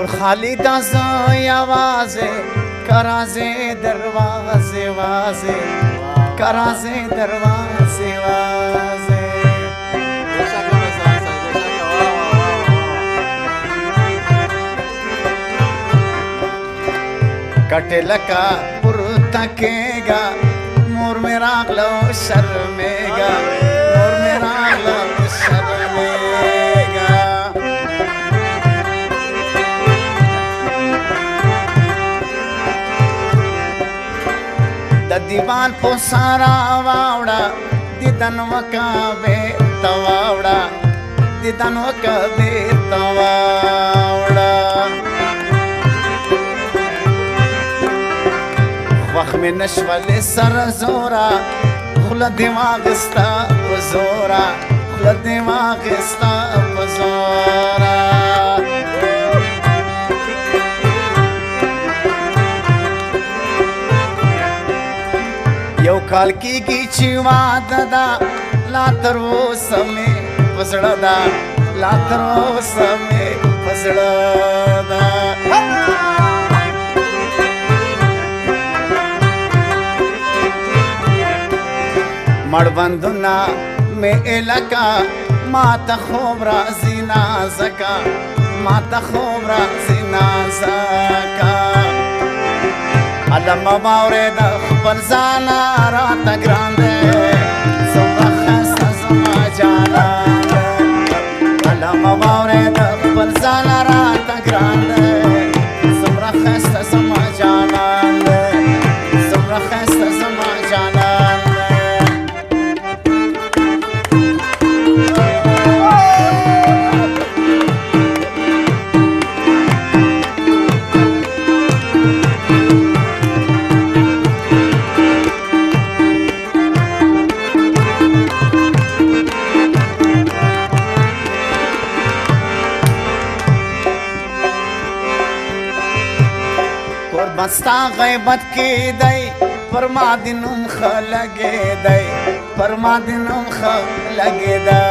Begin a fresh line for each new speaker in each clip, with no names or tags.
خالی دازای آوازه کرازه دروازه وازه کرازه دروازه وازه کټه لکا پورته کېږه مور مې راغله شرمېږه مور مې راغله شرمېږه د دیوان په سارا واوړه دیدن وکه بېرته واوړه دیدن وکه بېرته واوړه وخت مې نشولې سر زوره خوله دې واخیسته په زوره خوله دې واخیسته په زوره یو کال کېږي چې واده ده لا تر اوسه مې په زړه ده لا تر اوسه مې په زړه ده مړوندونه مې الکا ما ته خوب راځي نازکه ما ته خوب راځي نازکه علم واورېد خپل ځانه راته ګران دی څومره ښایسته زما جانان دی علم واورېد خپل ځانه راته ګران دی څومره ښایسته زما جانان دی څومره ښایسته زما جانان دی ستا غیبت کی دی پر ما دی نوم ښه لګېدی پر ما دی نوم ښه لګېده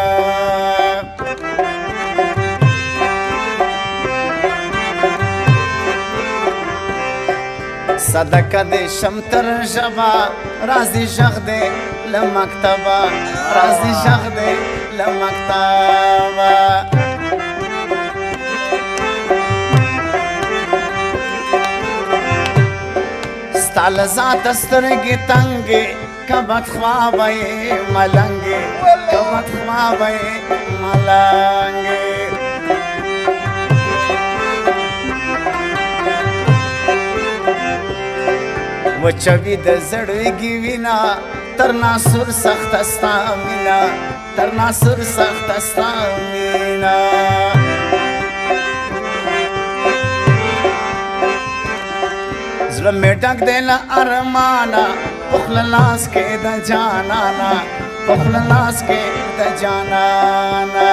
صدقه دې شم تر ژبه راز دې غږ دې له مکتبه راز دې غږ دې له مکتبه ستا له ذاته سترګې تنګې که بدخوابه یې ملنګې که بدخوابه یې ملنګې وچوي د زړګي وینا تر ناسور سخته ستا مینه تر ناسور سخته ستا مینه زړه مې ډک دی له ارمانه په خوله لاس کې د جانانه په خوله لاس کې د جانانه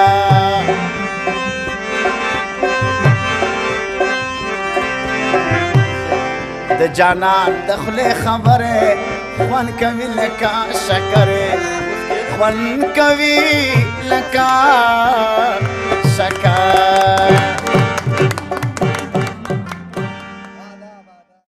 د جانان د خولې خبرې خوند کوي لکه شکرې خوند کوي لکه شکر